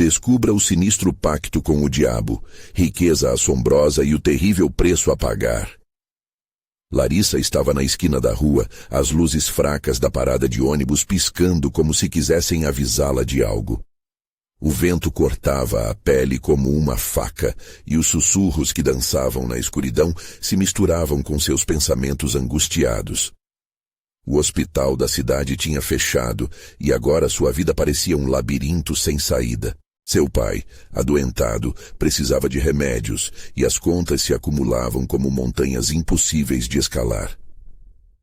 Descubra o sinistro pacto com o diabo, riqueza assombrosa e o terrível preço a pagar. Larissa estava na esquina da rua, as luzes fracas da parada de ônibus piscando como se quisessem avisá-la de algo. O vento cortava a pele como uma faca, e os sussurros que dançavam na escuridão se misturavam com seus pensamentos angustiados. O hospital da cidade tinha fechado, e agora sua vida parecia um labirinto sem saída. Seu pai, adoentado, precisava de remédios, e as contas se acumulavam como montanhas impossíveis de escalar.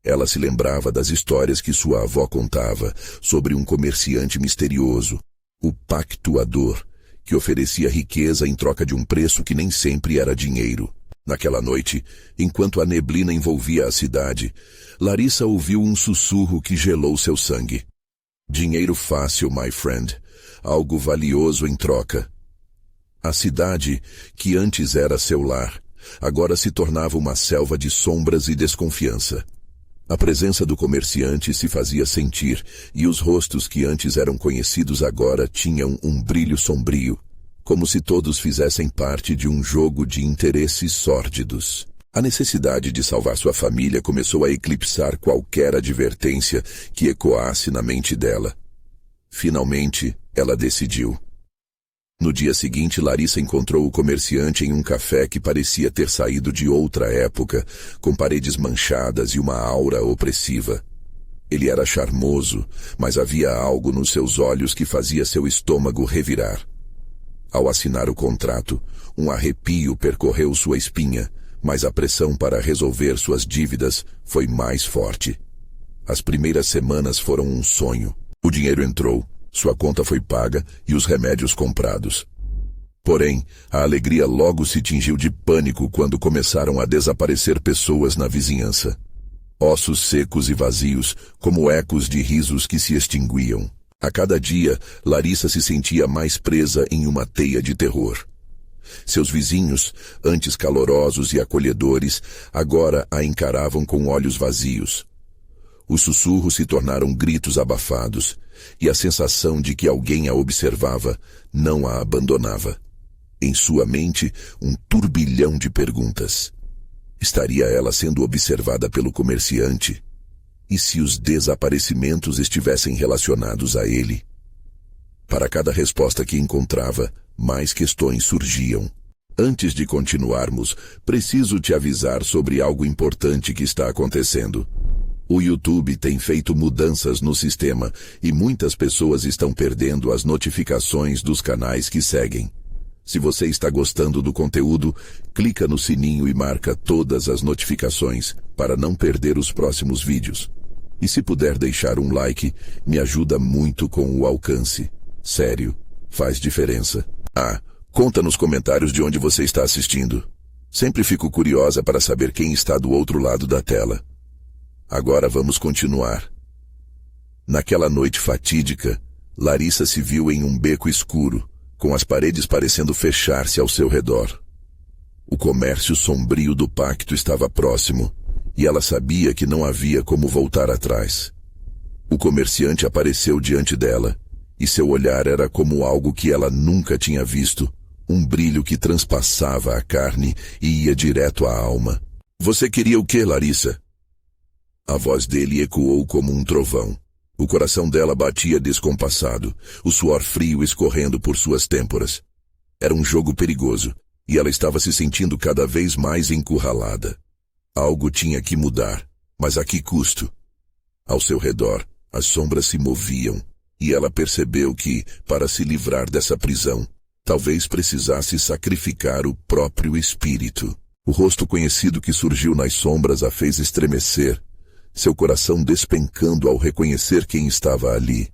Ela se lembrava das histórias que sua avó contava sobre um comerciante misterioso, o pactuador, que oferecia riqueza em troca de um preço que nem sempre era dinheiro. Naquela noite, enquanto a neblina envolvia a cidade, Larissa ouviu um sussurro que gelou seu sangue. Dinheiro fácil, my friend. Algo valioso em troca. A cidade, que antes era seu lar, agora se tornava uma selva de sombras e desconfiança. A presença do comerciante se fazia sentir, e os rostos que antes eram conhecidos agora tinham um brilho sombrio, como se todos fizessem parte de um jogo de interesses sórdidos. A necessidade de salvar sua família começou a eclipsar qualquer advertência que ecoasse na mente dela. Finalmente, ela decidiu. No dia seguinte, Larissa encontrou o comerciante em um café que parecia ter saído de outra época, com paredes manchadas e uma aura opressiva. Ele era charmoso, mas havia algo nos seus olhos que fazia seu estômago revirar. Ao assinar o contrato, um arrepio percorreu sua espinha, mas a pressão para resolver suas dívidas foi mais forte. As primeiras semanas foram um sonho. O dinheiro entrou, sua conta foi paga e os remédios comprados. Porém, a alegria logo se tingiu de pânico quando começaram a desaparecer pessoas na vizinhança. Ossos secos e vazios, como ecos de risos que se extinguiam. A cada dia, Larissa se sentia mais presa em uma teia de terror. Seus vizinhos, antes calorosos e acolhedores, agora a encaravam com olhos vazios. Os sussurros se tornaram gritos abafados, e a sensação de que alguém a observava não a abandonava. Em sua mente, um turbilhão de perguntas. Estaria ela sendo observada pelo comerciante? E se os desaparecimentos estivessem relacionados a ele? Para cada resposta que encontrava, mais questões surgiam. Antes de continuarmos, preciso te avisar sobre algo importante que está acontecendo. O YouTube tem feito mudanças no sistema e muitas pessoas estão perdendo as notificações dos canais que seguem. Se você está gostando do conteúdo, clica no sininho e marca todas as notificações para não perder os próximos vídeos. E se puder deixar um like, me ajuda muito com o alcance. Sério, faz diferença. Conta nos comentários de onde você está assistindo. Sempre fico curiosa para saber quem está do outro lado da tela. Agora vamos continuar. Naquela noite fatídica, Larissa se viu em um beco escuro, com as paredes parecendo fechar-se ao seu redor. O comércio sombrio do pacto estava próximo, e ela sabia que não havia como voltar atrás. O comerciante apareceu diante dela, e seu olhar era como algo que ela nunca tinha visto, um brilho que transpassava a carne e ia direto à alma. Você queria o quê, Larissa? A voz dele ecoou como um trovão. O coração dela batia descompassado, o suor frio escorrendo por suas têmporas. Era um jogo perigoso, e ela estava se sentindo cada vez mais encurralada. Algo tinha que mudar, mas a que custo? Ao seu redor, as sombras se moviam, e ela percebeu que, para se livrar dessa prisão, talvez precisasse sacrificar o próprio espírito. O rosto conhecido que surgiu nas sombras a fez estremecer, seu coração despencando ao reconhecer quem estava ali.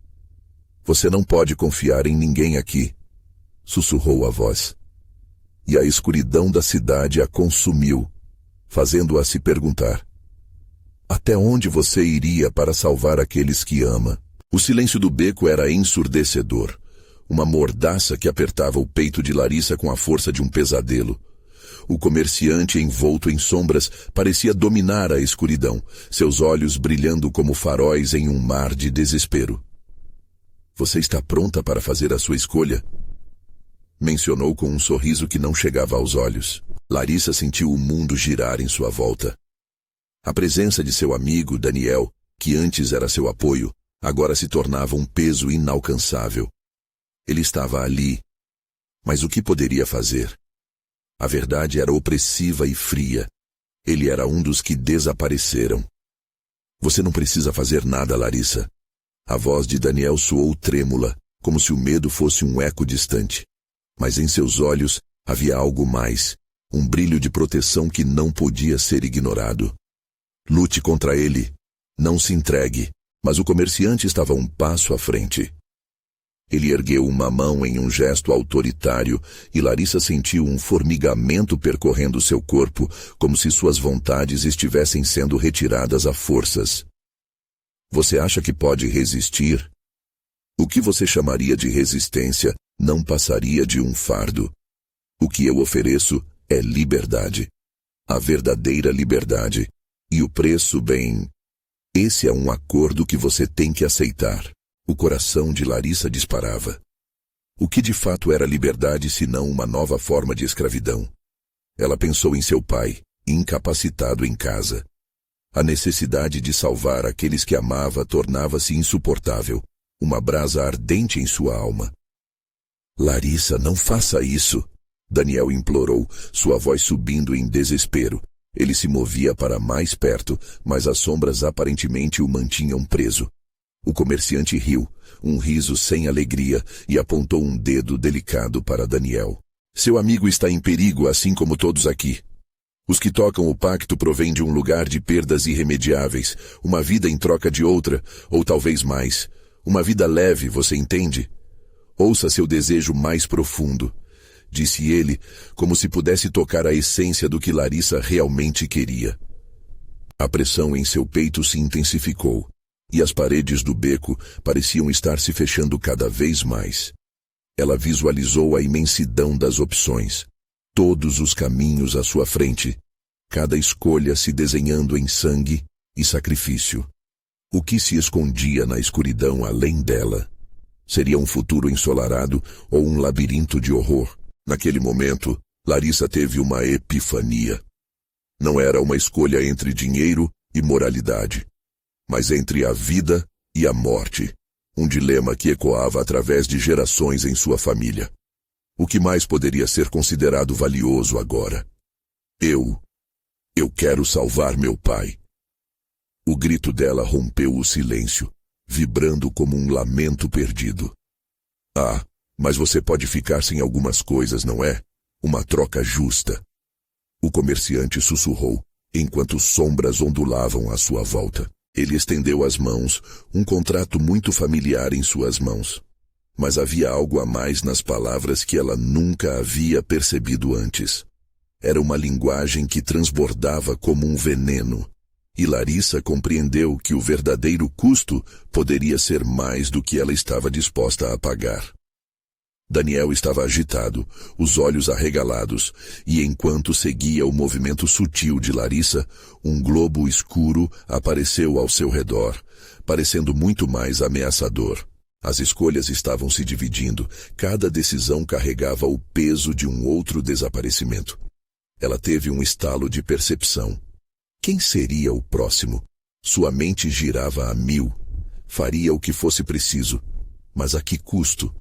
Você não pode confiar em ninguém aqui, sussurrou a voz. E a escuridão da cidade a consumiu, fazendo-a se perguntar: até onde você iria para salvar aqueles que ama? O silêncio do beco era ensurdecedor, uma mordaça que apertava o peito de Larissa com a força de um pesadelo. O comerciante, envolto em sombras, parecia dominar a escuridão, seus olhos brilhando como faróis em um mar de desespero. Você está pronta para fazer a sua escolha? mencionou com um sorriso que não chegava aos olhos. Larissa sentiu o mundo girar em sua volta. A presença de seu amigo, Daniel, que antes era seu apoio, agora se tornava um peso inalcançável. Ele estava ali. Mas o que poderia fazer? A verdade era opressiva e fria. Ele era um dos que desapareceram. Você não precisa fazer nada, Larissa. A voz de Daniel soou trêmula, como se o medo fosse um eco distante. Mas em seus olhos havia algo mais, um brilho de proteção que não podia ser ignorado. Lute contra ele. Não se entregue. Mas o comerciante estava um passo à frente. Ele ergueu uma mão em um gesto autoritário e Larissa sentiu um formigamento percorrendo seu corpo, como se suas vontades estivessem sendo retiradas a forças. Você acha que pode resistir? O que você chamaria de resistência não passaria de um fardo. O que eu ofereço é liberdade. A verdadeira liberdade. E o preço, bem... Esse é um acordo que você tem que aceitar. O coração de Larissa disparava. O que de fato era liberdade senão uma nova forma de escravidão? Ela pensou em seu pai, incapacitado em casa. A necessidade de salvar aqueles que amava tornava-se insuportável, uma brasa ardente em sua alma. Larissa, não faça isso, Daniel implorou, sua voz subindo em desespero. Ele se movia para mais perto, mas as sombras aparentemente o mantinham preso. O comerciante riu, um riso sem alegria, e apontou um dedo delicado para Daniel. Seu amigo está em perigo, assim como todos aqui. Os que tocam o pacto provêm de um lugar de perdas irremediáveis, uma vida em troca de outra, ou talvez mais. Uma vida leve, você entende? Ouça seu desejo mais profundo, disse ele, como se pudesse tocar a essência do que Larissa realmente queria. A pressão em seu peito se intensificou. E as paredes do beco pareciam estar se fechando cada vez mais. Ela visualizou a imensidão das opções, todos os caminhos à sua frente, cada escolha se desenhando em sangue e sacrifício. O que se escondia na escuridão além dela? Seria um futuro ensolarado ou um labirinto de horror? Naquele momento, Larissa teve uma epifania. Não era uma escolha entre dinheiro e moralidade, mas entre a vida e a morte, um dilema que ecoava através de gerações em sua família. O que mais poderia ser considerado valioso agora? Eu quero salvar meu pai. O grito dela rompeu o silêncio, vibrando como um lamento perdido. Ah, mas você pode ficar sem algumas coisas, não é? Uma troca justa. O comerciante sussurrou, enquanto sombras ondulavam à sua volta. Ele estendeu as mãos, um contrato muito familiar em suas mãos. Mas havia algo a mais nas palavras que ela nunca havia percebido antes. Era uma linguagem que transbordava como um veneno. E Larissa compreendeu que o verdadeiro custo poderia ser mais do que ela estava disposta a pagar. Daniel estava agitado, os olhos arregalados, e enquanto seguia o movimento sutil de Larissa, um globo escuro apareceu ao seu redor, parecendo muito mais ameaçador. As escolhas estavam se dividindo, cada decisão carregava o peso de um outro desaparecimento. Ela teve um estalo de percepção. Quem seria o próximo? Sua mente girava a mil. Faria o que fosse preciso. Mas a que custo?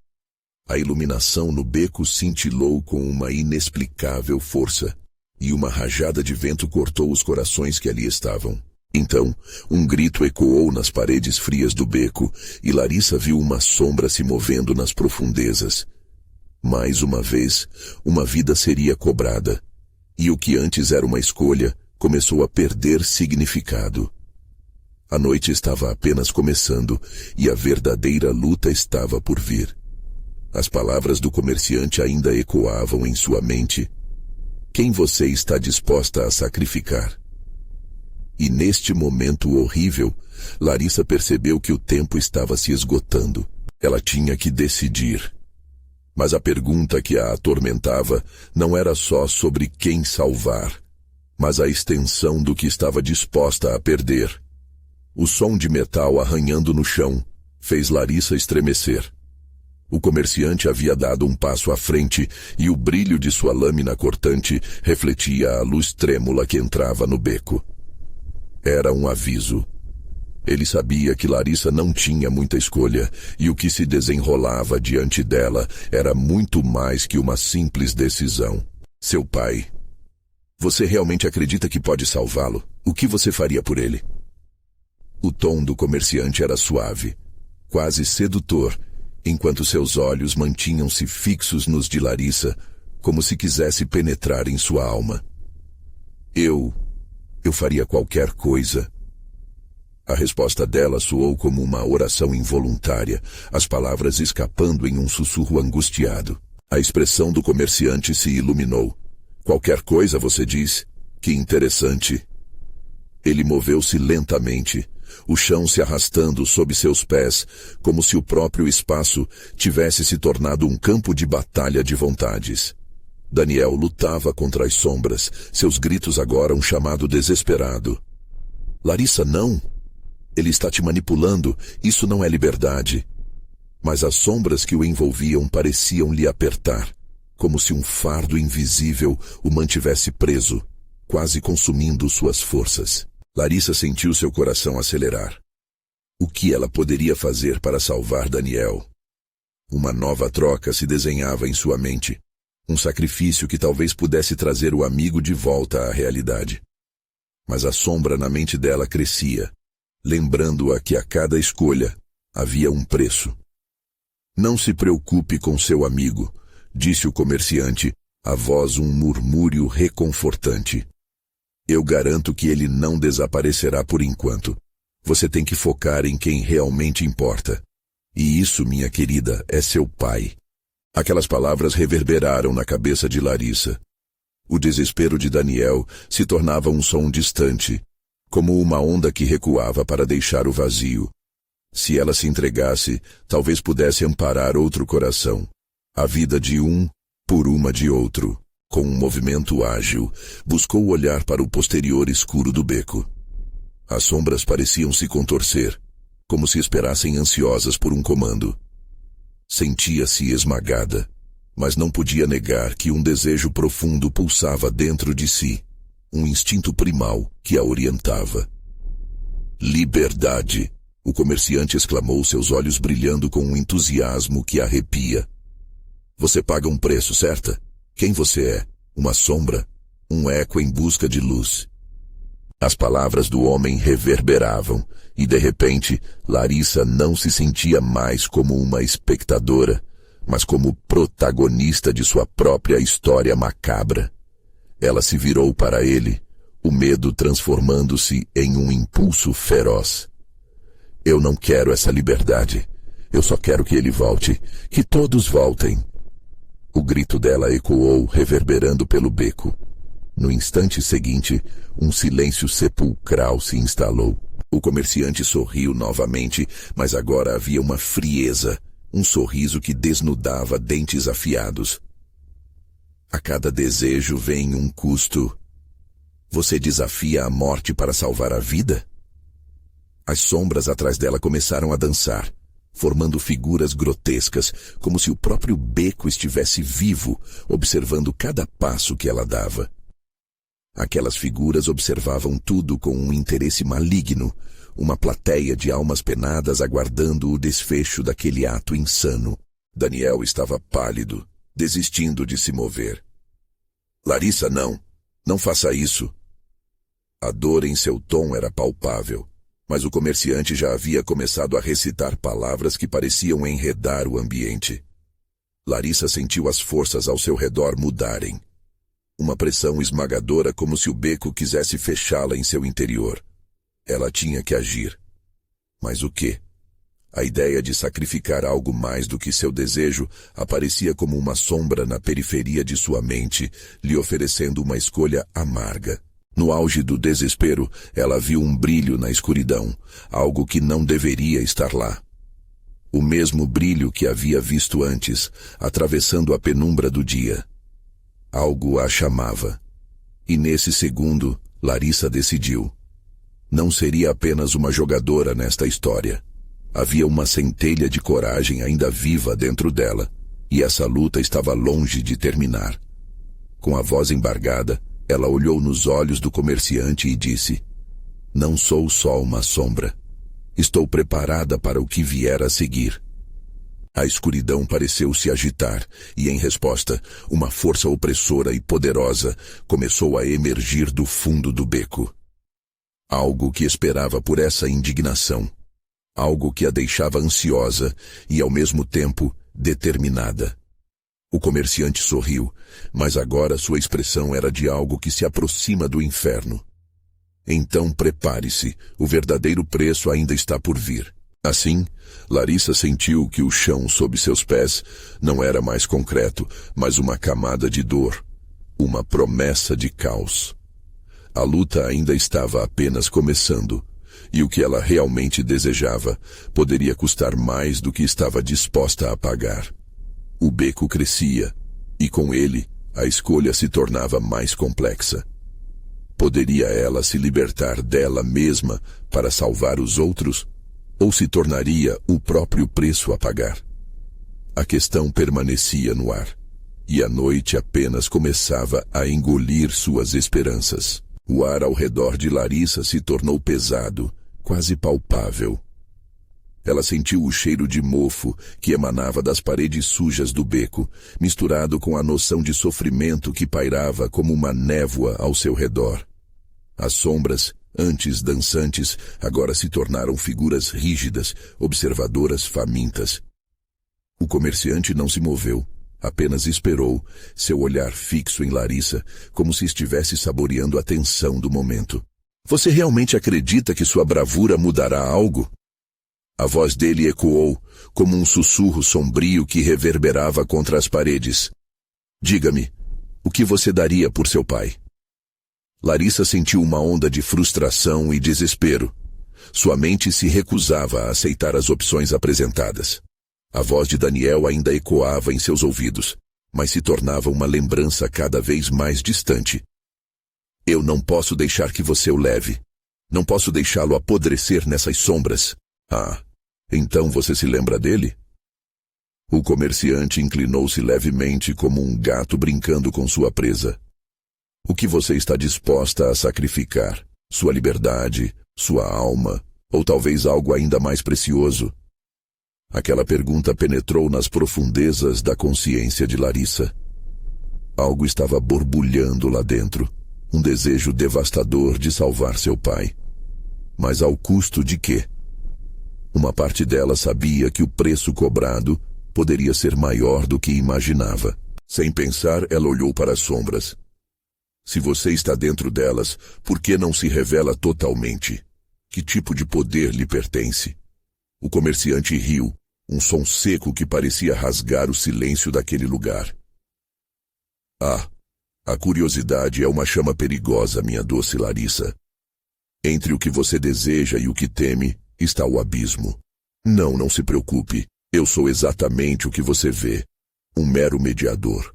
A iluminação no beco cintilou com uma inexplicável força, e uma rajada de vento cortou os corações que ali estavam. Então, um grito ecoou nas paredes frias do beco, e Larissa viu uma sombra se movendo nas profundezas. Mais uma vez, uma vida seria cobrada, e o que antes era uma escolha começou a perder significado. A noite estava apenas começando, e a verdadeira luta estava por vir. As palavras do comerciante ainda ecoavam em sua mente. Quem você está disposta a sacrificar? E neste momento horrível, Larissa percebeu que o tempo estava se esgotando. Ela tinha que decidir. Mas a pergunta que a atormentava não era só sobre quem salvar, mas a extensão do que estava disposta a perder. O som de metal arranhando no chão fez Larissa estremecer. O comerciante havia dado um passo à frente e o brilho de sua lâmina cortante refletia a luz trêmula que entrava no beco. Era um aviso. Ele sabia que Larissa não tinha muita escolha e o que se desenrolava diante dela era muito mais que uma simples decisão. Seu pai. Você realmente acredita que pode salvá-lo? O que você faria por ele? O tom do comerciante era suave, quase sedutor, enquanto seus olhos mantinham-se fixos nos de Larissa, como se quisesse penetrar em sua alma. Eu faria qualquer coisa. A resposta dela soou como uma oração involuntária, as palavras escapando em um sussurro angustiado. A expressão do comerciante se iluminou. Qualquer coisa, você diz? Que interessante. Ele moveu-se lentamente, o chão se arrastando sob seus pés, como se o próprio espaço tivesse se tornado um campo de batalha de vontades. Daniel lutava contra as sombras, seus gritos agora um chamado desesperado. Larissa, não! Ele está te manipulando, isso não é liberdade. Mas as sombras que o envolviam pareciam lhe apertar, como se um fardo invisível o mantivesse preso, quase consumindo suas forças. Larissa sentiu seu coração acelerar. O que ela poderia fazer para salvar Daniel? Uma nova troca se desenhava em sua mente. Um sacrifício que talvez pudesse trazer o amigo de volta à realidade. Mas a sombra na mente dela crescia, lembrando-a que a cada escolha havia um preço. Não se preocupe com seu amigo, disse o comerciante, a voz um murmúrio reconfortante. Eu garanto que ele não desaparecerá por enquanto. Você tem que focar em quem realmente importa. E isso, minha querida, é seu pai. Aquelas palavras reverberaram na cabeça de Larissa. O desespero de Daniel se tornava um som distante, como uma onda que recuava para deixar o vazio. Se ela se entregasse, talvez pudesse amparar outro coração. A vida de um por uma de outro. Com um movimento ágil, buscou olhar para o posterior escuro do beco. As sombras pareciam se contorcer, como se esperassem ansiosas por um comando. Sentia-se esmagada, mas não podia negar que um desejo profundo pulsava dentro de si, um instinto primal que a orientava. Liberdade! O comerciante exclamou, seus olhos brilhando com um entusiasmo que arrepia. Você paga um preço, certa? Quem você é? Uma sombra? Um eco em busca de luz? As palavras do homem reverberavam, e de repente, Larissa não se sentia mais como uma espectadora, mas como protagonista de sua própria história macabra. Ela se virou para ele, o medo transformando-se em um impulso feroz. Eu não quero essa liberdade. Eu só quero que ele volte, que todos voltem. O grito dela ecoou, reverberando pelo beco. No instante seguinte, um silêncio sepulcral se instalou. O comerciante sorriu novamente, mas agora havia uma frieza, um sorriso que desnudava dentes afiados. A cada desejo vem um custo. Você desafia a morte para salvar a vida? As sombras atrás dela começaram a dançar, formando figuras grotescas, como se o próprio beco estivesse vivo, observando cada passo que ela dava. Aquelas figuras observavam tudo com um interesse maligno, uma plateia de almas penadas aguardando o desfecho daquele ato insano. Daniel estava pálido, desistindo de se mover. Larissa, não! Não faça isso! A dor em seu tom era palpável, mas o comerciante já havia começado a recitar palavras que pareciam enredar o ambiente. Larissa sentiu as forças ao seu redor mudarem. Uma pressão esmagadora, como se o beco quisesse fechá-la em seu interior. Ela tinha que agir. Mas o quê? A ideia de sacrificar algo mais do que seu desejo aparecia como uma sombra na periferia de sua mente, lhe oferecendo uma escolha amarga. No auge do desespero, ela viu um brilho na escuridão, algo que não deveria estar lá. O mesmo brilho que havia visto antes, atravessando a penumbra do dia. Algo a chamava. E nesse segundo, Larissa decidiu. Não seria apenas uma jogadora nesta história. Havia uma centelha de coragem ainda viva dentro dela, e essa luta estava longe de terminar. Com a voz embargada, ela olhou nos olhos do comerciante e disse: "Não sou só uma sombra. Estou preparada para o que vier a seguir." A escuridão pareceu se agitar, e em resposta, uma força opressora e poderosa começou a emergir do fundo do beco. Algo que esperava por essa indignação. Algo que a deixava ansiosa e, ao mesmo tempo, determinada. O comerciante sorriu, mas agora sua expressão era de algo que se aproxima do inferno. "Então prepare-se, o verdadeiro preço ainda está por vir." Assim, Larissa sentiu que o chão sob seus pés não era mais concreto, mas uma camada de dor, uma promessa de caos. A luta ainda estava apenas começando, e o que ela realmente desejava poderia custar mais do que estava disposta a pagar. O beco crescia, e com ele, a escolha se tornava mais complexa. Poderia ela se libertar dela mesma para salvar os outros? Ou se tornaria o próprio preço a pagar? A questão permanecia no ar, e a noite apenas começava a engolir suas esperanças. O ar ao redor de Larissa se tornou pesado, quase palpável. Ela sentiu o cheiro de mofo que emanava das paredes sujas do beco, misturado com a noção de sofrimento que pairava como uma névoa ao seu redor. As sombras, antes dançantes, agora se tornaram figuras rígidas, observadoras famintas. O comerciante não se moveu, apenas esperou, seu olhar fixo em Larissa, como se estivesse saboreando a tensão do momento. "Você realmente acredita que sua bravura mudará algo?" A voz dele ecoou, como um sussurro sombrio que reverberava contra as paredes. "Diga-me, o que você daria por seu pai?" Larissa sentiu uma onda de frustração e desespero. Sua mente se recusava a aceitar as opções apresentadas. A voz de Daniel ainda ecoava em seus ouvidos, mas se tornava uma lembrança cada vez mais distante. "Eu não posso deixar que você o leve. Não posso deixá-lo apodrecer nessas sombras." "Ah, então você se lembra dele?" O comerciante inclinou-se levemente como um gato brincando com sua presa. "O que você está disposta a sacrificar? Sua liberdade, sua alma, ou talvez algo ainda mais precioso?" Aquela pergunta penetrou nas profundezas da consciência de Larissa. Algo estava borbulhando lá dentro, um desejo devastador de salvar seu pai. Mas ao custo de quê? Uma parte dela sabia que o preço cobrado poderia ser maior do que imaginava. Sem pensar, ela olhou para as sombras. "Se você está dentro delas, por que não se revela totalmente? Que tipo de poder lhe pertence?" O comerciante riu, um som seco que parecia rasgar o silêncio daquele lugar. "Ah, a curiosidade é uma chama perigosa, minha doce Larissa. Entre o que você deseja e o que teme, está o abismo. Não se preocupe, eu sou exatamente o que você vê, um mero mediador.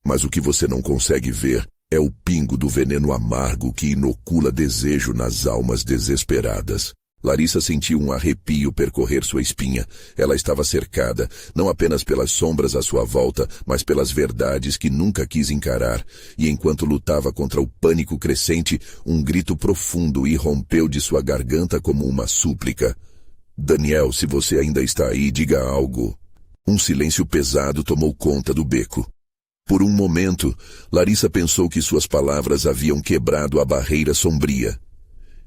Mas o que você não consegue ver é o pingo do veneno amargo que inocula desejo nas almas desesperadas." Larissa sentiu um arrepio percorrer sua espinha. Ela estava cercada, não apenas pelas sombras à sua volta, mas pelas verdades que nunca quis encarar. E enquanto lutava contra o pânico crescente, um grito profundo irrompeu de sua garganta como uma súplica. "Daniel, se você ainda está aí, diga algo." Um silêncio pesado tomou conta do beco. Por um momento, Larissa pensou que suas palavras haviam quebrado a barreira sombria.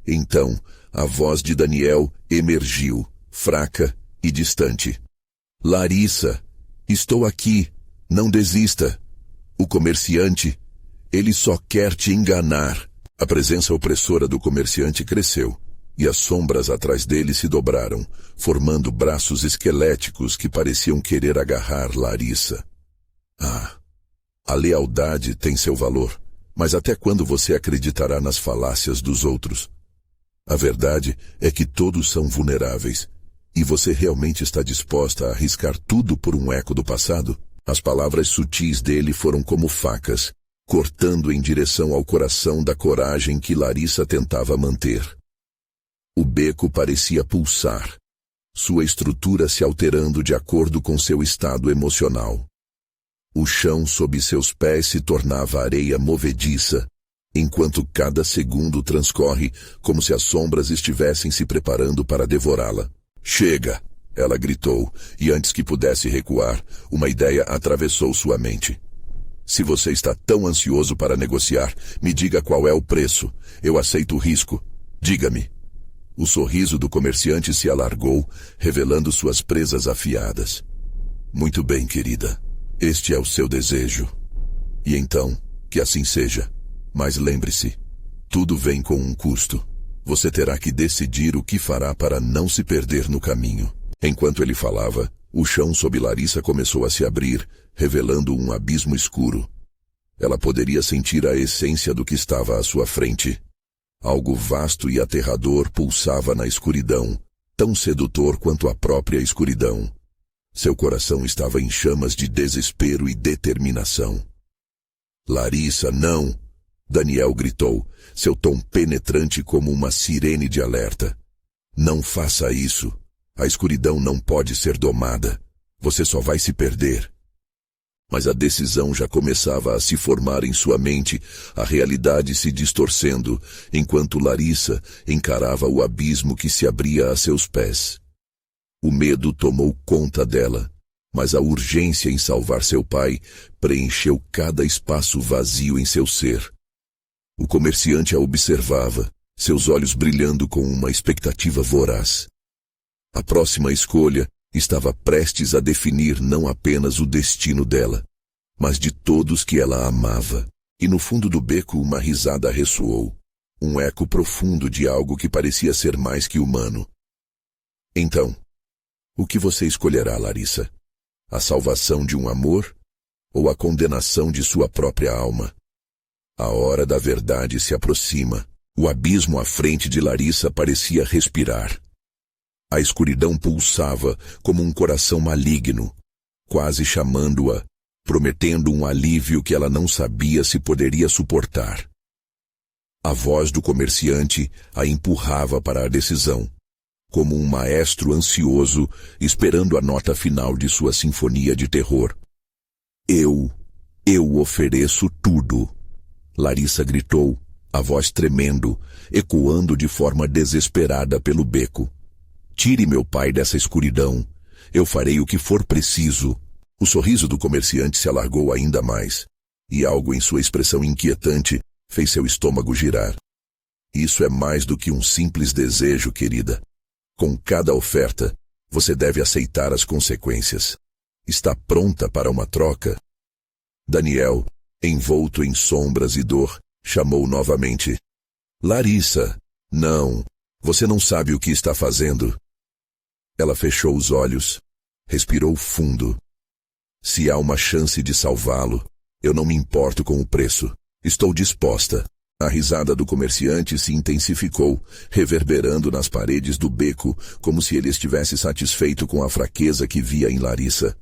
Então, a voz de Daniel emergiu, fraca e distante. "Larissa, estou aqui. Não desista. O comerciante, ele só quer te enganar." A presença opressora do comerciante cresceu, e as sombras atrás dele se dobraram, formando braços esqueléticos que pareciam querer agarrar Larissa. "Ah, a lealdade tem seu valor, mas até quando você acreditará nas falácias dos outros? A verdade é que todos são vulneráveis. E você realmente está disposta a arriscar tudo por um eco do passado?" As palavras sutis dele foram como facas, cortando em direção ao coração da coragem que Larissa tentava manter. O beco parecia pulsar. sua estrutura se alterando de acordo com seu estado emocional. O chão sob seus pés se tornava areia movediça, enquanto cada segundo transcorre como se as sombras estivessem se preparando para devorá-la. Chega! Ela gritou, e antes que pudesse recuar, uma ideia atravessou sua mente. Se você está tão ansioso para negociar, me diga qual é o preço. Eu aceito o risco. Diga-me. O sorriso do comerciante se alargou, revelando suas presas afiadas. Muito bem, querida. Este é o seu desejo. E então, que assim seja. Mas lembre-se, tudo vem com um custo. Você terá que decidir o que fará para não se perder no caminho. Enquanto ele falava, o chão sob Larissa começou a se abrir, revelando um abismo escuro. Ela poderia sentir a essência do que estava à sua frente. Algo vasto e aterrador pulsava na escuridão, tão sedutor quanto a própria escuridão. Seu coração estava em chamas de desespero e determinação. Larissa, não! Daniel gritou, seu tom penetrante como uma sirene de alerta. Não faça isso. A escuridão não pode ser domada. Você só vai se perder. Mas a decisão já começava a se formar em sua mente, a realidade se distorcendo, enquanto Larissa encarava o abismo que se abria a seus pés. O medo tomou conta dela, mas a urgência em salvar seu pai preencheu cada espaço vazio em seu ser. O comerciante a observava, seus olhos brilhando com uma expectativa voraz. A próxima escolha estava prestes a definir não apenas o destino dela, mas de todos que ela amava. E no fundo do beco uma risada ressoou, um eco profundo de algo que parecia ser mais que humano. Então, o que você escolherá, Larissa? A salvação de um amor ou a condenação de sua própria alma? A hora da verdade se aproxima. O abismo à frente de Larissa parecia respirar. A escuridão pulsava como um coração maligno, quase chamando-a, prometendo um alívio que ela não sabia se poderia suportar. A voz do comerciante a empurrava para a decisão, como um maestro ansioso esperando a nota final de sua sinfonia de terror. Eu ofereço tudo, Larissa gritou, a voz tremendo, ecoando de forma desesperada pelo beco. Tire meu pai dessa escuridão. Eu farei o que for preciso. O sorriso do comerciante se alargou ainda mais, e algo em sua expressão inquietante fez seu estômago girar. Isso é mais do que um simples desejo, querida. Com cada oferta, você deve aceitar as consequências. Está pronta para uma troca? Daniel, envolto em sombras e dor, chamou novamente. Larissa, não, você não sabe o que está fazendo. Ela fechou os olhos, respirou fundo. Se há uma chance de salvá-lo, eu não me importo com o preço. Estou disposta. A risada do comerciante se intensificou, reverberando nas paredes do beco, como se ele estivesse satisfeito com a fraqueza que via em Larissa.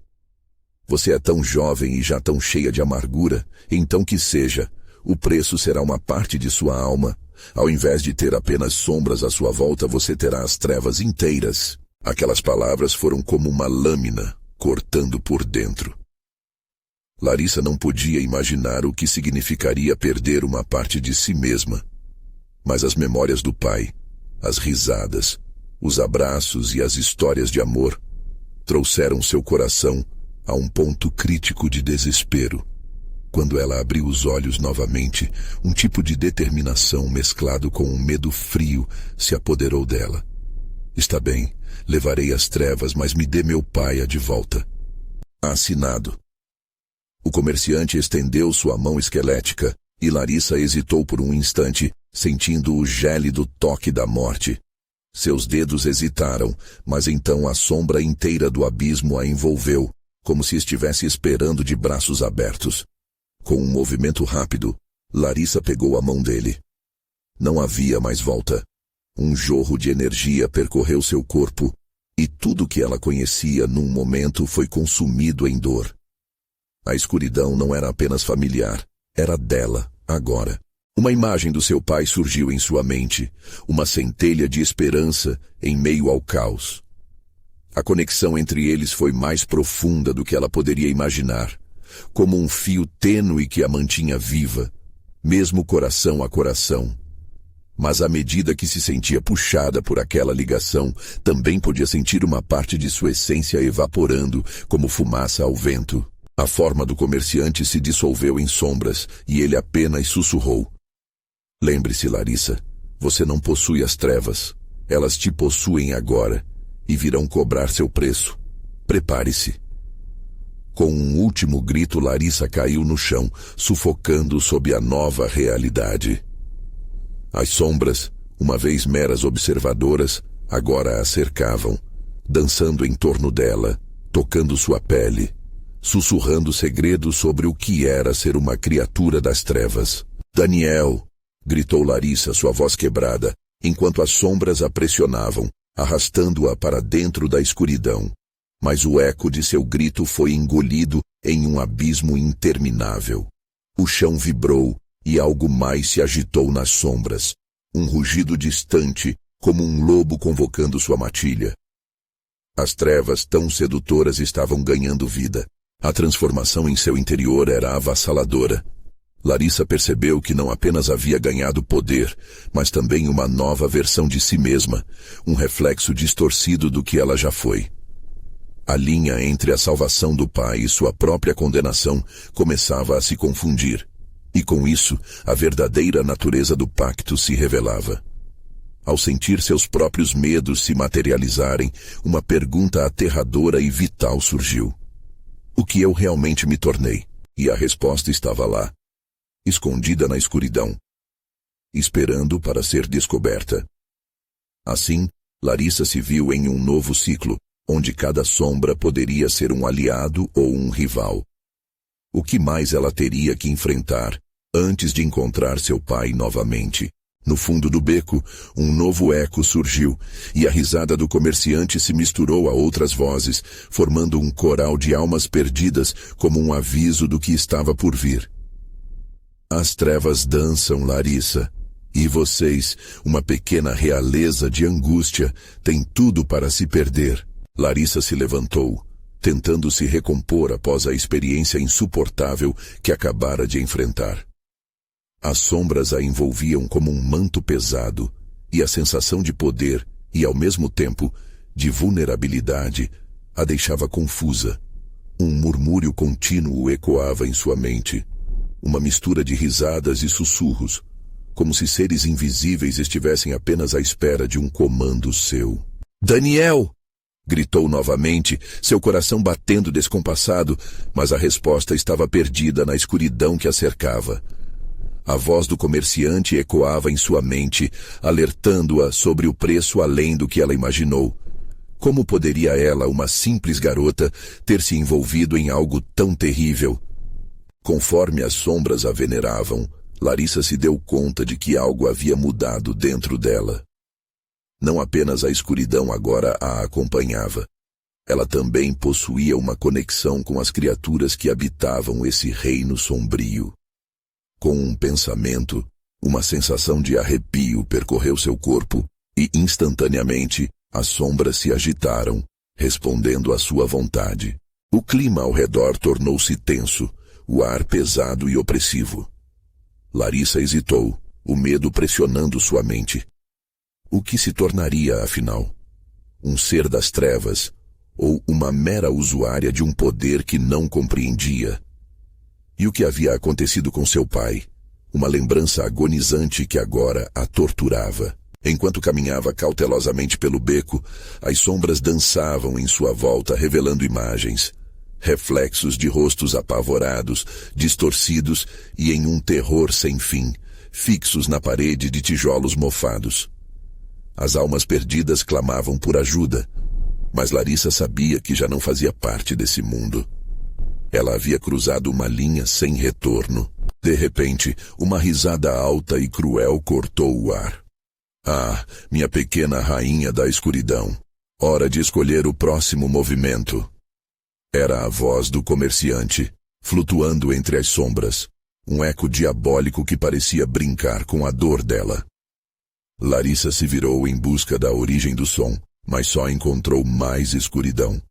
Você é tão jovem e já tão cheia de amargura, então que seja. O preço será uma parte de sua alma. Ao invés de ter apenas sombras à sua volta, você terá as trevas inteiras. Aquelas palavras foram como uma lâmina, cortando por dentro. Larissa não podia imaginar o que significaria perder uma parte de si mesma. Mas as memórias do pai, as risadas, os abraços e as histórias de amor trouxeram seu coração a um ponto crítico de desespero. Quando ela abriu os olhos novamente, um tipo de determinação mesclado com um medo frio se apoderou dela. Está bem, levarei as trevas, mas me dê meu pai de volta. Assinado. O comerciante estendeu sua mão esquelética e Larissa hesitou por um instante, sentindo o gélido toque da morte. Seus dedos hesitaram, mas então a sombra inteira do abismo a envolveu, como se estivesse esperando de braços abertos. Com um movimento rápido, Larissa pegou a mão dele. Não havia mais volta. Um jorro de energia percorreu seu corpo, e tudo que ela conhecia num momento foi consumido em dor. A escuridão não era apenas familiar, era dela, agora. Uma imagem do seu pai surgiu em sua mente, uma centelha de esperança em meio ao caos. A conexão entre eles foi mais profunda do que ela poderia imaginar, como um fio tênue que a mantinha viva, mesmo coração a coração. Mas à medida que se sentia puxada por aquela ligação, também podia sentir uma parte de sua essência evaporando, como fumaça ao vento. A forma do comerciante se dissolveu em sombras, e ele apenas sussurrou. Lembre-se, Larissa, você não possui as trevas. Elas te possuem agora, e virão cobrar seu preço. Prepare-se. Com um último grito, Larissa caiu no chão, sufocando sob a nova realidade. As sombras, uma vez meras observadoras, agora a cercavam, dançando em torno dela, tocando sua pele, sussurrando segredos sobre o que era ser uma criatura das trevas. Daniel! Gritou Larissa, sua voz quebrada, enquanto as sombras a pressionavam, arrastando-a para dentro da escuridão. Mas o eco de seu grito foi engolido em um abismo interminável. O chão vibrou, e algo mais se agitou nas sombras. Um rugido distante, como um lobo convocando sua matilha. As trevas tão sedutoras estavam ganhando vida. A transformação em seu interior era avassaladora. Larissa percebeu que não apenas havia ganhado poder, mas também uma nova versão de si mesma, um reflexo distorcido do que ela já foi. A linha entre a salvação do pai e sua própria condenação começava a se confundir. E com isso, a verdadeira natureza do pacto se revelava. Ao sentir seus próprios medos se materializarem, uma pergunta aterradora e vital surgiu. O que eu realmente me tornei? E a resposta estava lá, escondida na escuridão, esperando para ser descoberta. Assim, Larissa se viu em um novo ciclo, onde cada sombra poderia ser um aliado ou um rival. O que mais ela teria que enfrentar antes de encontrar seu pai novamente? No fundo do beco, um novo eco surgiu, e a risada do comerciante se misturou a outras vozes, formando um coral de almas perdidas como um aviso do que estava por vir. As trevas dançam, Larissa, e vocês, uma pequena realeza de angústia, têm tudo para se perder. Larissa se levantou, tentando se recompor após a experiência insuportável que acabara de enfrentar. As sombras a envolviam como um manto pesado, e a sensação de poder e, ao mesmo tempo, de vulnerabilidade a deixava confusa. Um murmúrio contínuo ecoava em sua mente, uma mistura de risadas e sussurros, como se seres invisíveis estivessem apenas à espera de um comando seu. Daniel! Gritou novamente, seu coração batendo descompassado, mas a resposta estava perdida na escuridão que a cercava. A voz do comerciante ecoava em sua mente, alertando-a sobre o preço além do que ela imaginou. Como poderia ela, uma simples garota, ter se envolvido em algo tão terrível? Conforme as sombras a veneravam, Larissa se deu conta de que algo havia mudado dentro dela. Não apenas a escuridão agora a acompanhava. Ela também possuía uma conexão com as criaturas que habitavam esse reino sombrio. Com um pensamento, uma sensação de arrepio percorreu seu corpo e, instantaneamente, as sombras se agitaram, respondendo à sua vontade. O clima ao redor tornou-se tenso, o ar pesado e opressivo. Larissa hesitou, o medo pressionando sua mente. O que se tornaria, afinal? Um ser das trevas ou uma mera usuária de um poder que não compreendia? E o que havia acontecido com seu pai? Uma lembrança agonizante que agora a torturava. Enquanto caminhava cautelosamente pelo beco, as sombras dançavam em sua volta, revelando imagens. Reflexos de rostos apavorados, distorcidos e em um terror sem fim, fixos na parede de tijolos mofados. As almas perdidas clamavam por ajuda, mas Larissa sabia que já não fazia parte desse mundo. Ela havia cruzado uma linha sem retorno. De repente, uma risada alta e cruel cortou o ar. Ah, minha pequena rainha da escuridão. Hora de escolher o próximo movimento. Era a voz do comerciante, flutuando entre as sombras. Um eco diabólico que parecia brincar com a dor dela. Larissa se virou em busca da origem do som, mas só encontrou mais escuridão.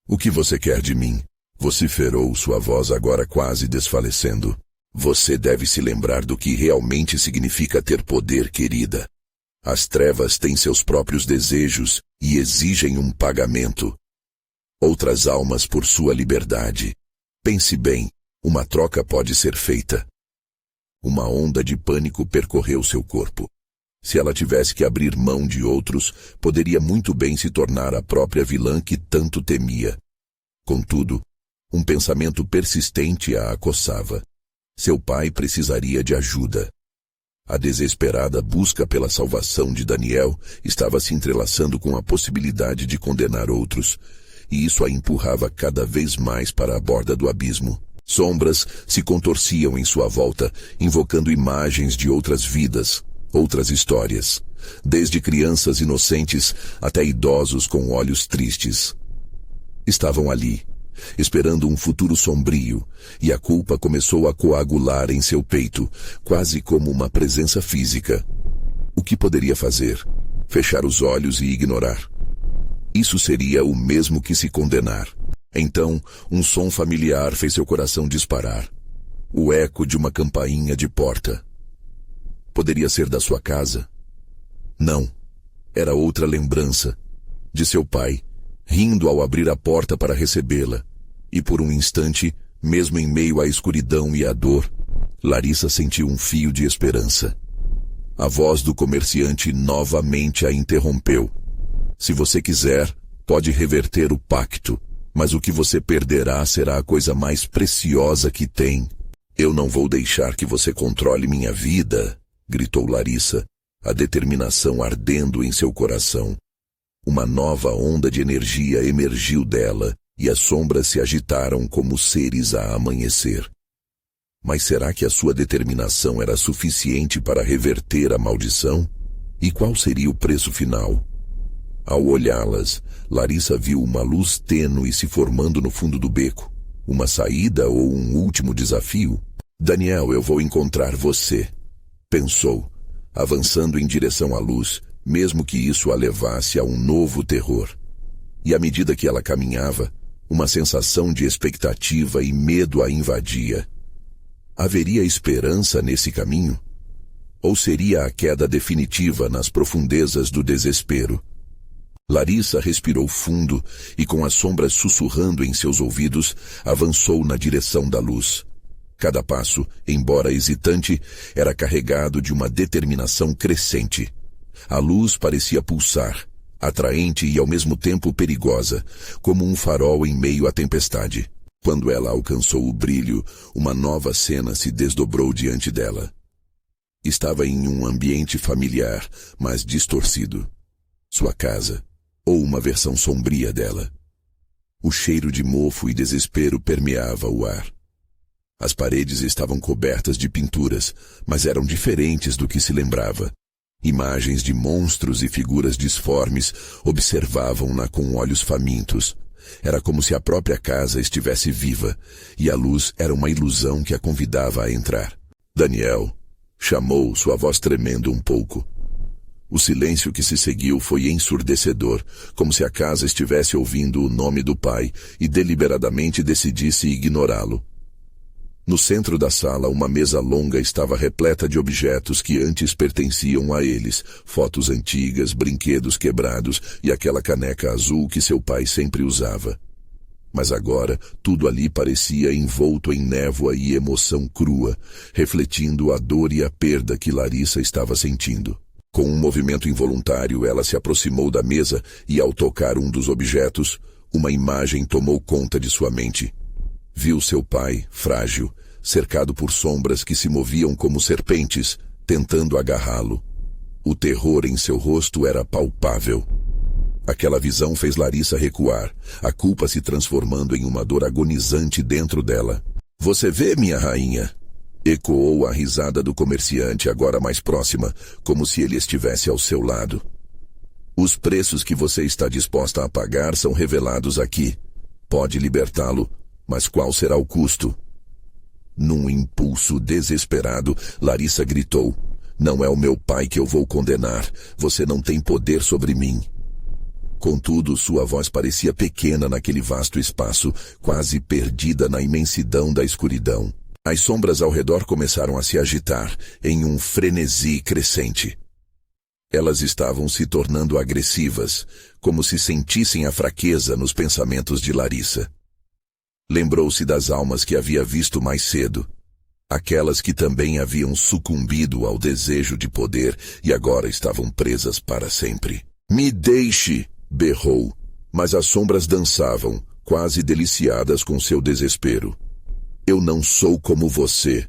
O que você quer de mim? Vociferou, sua voz agora quase desfalecendo. Você deve se lembrar do que realmente significa ter poder, querida. As trevas têm seus próprios desejos e exigem um pagamento. Outras almas por sua liberdade. Pense bem, uma troca pode ser feita. Uma onda de pânico percorreu seu corpo. Se ela tivesse que abrir mão de outros, poderia muito bem se tornar a própria vilã que tanto temia. Contudo, um pensamento persistente a acossava. Seu pai precisaria de ajuda. A desesperada busca pela salvação de Daniel estava se entrelaçando com a possibilidade de condenar outros, e isso a empurrava cada vez mais para a borda do abismo. Sombras se contorciam em sua volta, invocando imagens de outras vidas, outras histórias, desde crianças inocentes até idosos com olhos tristes. Estavam ali, esperando um futuro sombrio, e a culpa começou a coagular em seu peito, quase como uma presença física. O que poderia fazer? Fechar os olhos e ignorar. Isso seria o mesmo que se condenar. Então, um som familiar fez seu coração disparar. O eco de uma campainha de porta. Poderia ser da sua casa? Não. Era outra lembrança. De seu pai, rindo ao abrir a porta para recebê-la. E por um instante, mesmo em meio à escuridão e à dor, Larissa sentiu um fio de esperança. A voz do comerciante novamente a interrompeu. Se você quiser, pode reverter o pacto, mas o que você perderá será a coisa mais preciosa que tem. Eu não vou deixar que você controle minha vida, gritou Larissa, a determinação ardendo em seu coração. Uma nova onda de energia emergiu dela, e as sombras se agitaram como seres a amanhecer. Mas será que a sua determinação era suficiente para reverter a maldição? E qual seria o preço final? Ao olhá-las, Larissa viu uma luz tênue se formando no fundo do beco. Uma saída ou um último desafio? Daniel, eu vou encontrar você, pensou, avançando em direção à luz, mesmo que isso a levasse a um novo terror. E à medida que ela caminhava, uma sensação de expectativa e medo a invadia. Haveria esperança nesse caminho? Ou seria a queda definitiva nas profundezas do desespero? Larissa respirou fundo e, com as sombras sussurrando em seus ouvidos, avançou na direção da luz. Cada passo, embora hesitante, era carregado de uma determinação crescente. A luz parecia pulsar, atraente e ao mesmo tempo perigosa, como um farol em meio à tempestade. Quando ela alcançou o brilho, uma nova cena se desdobrou diante dela. Estava em um ambiente familiar, mas distorcido. Sua casa, ou uma versão sombria dela. O cheiro de mofo e desespero permeava o ar. As paredes estavam cobertas de pinturas, mas eram diferentes do que se lembrava. Imagens de monstros e figuras disformes observavam-na com olhos famintos. Era como se a própria casa estivesse viva, e a luz era uma ilusão que a convidava a entrar. Daniel, chamou, sua voz tremendo um pouco. O silêncio que se seguiu foi ensurdecedor, como se a casa estivesse ouvindo o nome do pai e deliberadamente decidisse ignorá-lo. No centro da sala, uma mesa longa estava repleta de objetos que antes pertenciam a eles, fotos antigas, brinquedos quebrados e aquela caneca azul que seu pai sempre usava. Mas agora, tudo ali parecia envolto em névoa e emoção crua, refletindo a dor e a perda que Larissa estava sentindo. Com um movimento involuntário, ela se aproximou da mesa e, ao tocar um dos objetos, uma imagem tomou conta de sua mente. Viu seu pai, frágil, cercado por sombras que se moviam como serpentes, tentando agarrá-lo. O terror em seu rosto era palpável. Aquela visão fez Larissa recuar, a culpa se transformando em uma dor agonizante dentro dela. "Você vê, minha rainha?" Ecoou a risada do comerciante, agora mais próxima, como se ele estivesse ao seu lado. "Os preços que você está disposta a pagar são revelados aqui. Pode libertá-lo, mas qual será o custo?" Num impulso desesperado, Larissa gritou: "Não é o meu pai que eu vou condenar. Você não tem poder sobre mim." Contudo, sua voz parecia pequena naquele vasto espaço, quase perdida na imensidão da escuridão. As sombras ao redor começaram a se agitar, em um frenesi crescente. Elas estavam se tornando agressivas, como se sentissem a fraqueza nos pensamentos de Larissa. Lembrou-se das almas que havia visto mais cedo. Aquelas que também haviam sucumbido ao desejo de poder e agora estavam presas para sempre. "Me deixe!" berrou, mas as sombras dançavam, quase deliciadas com seu desespero. "Eu não sou como você."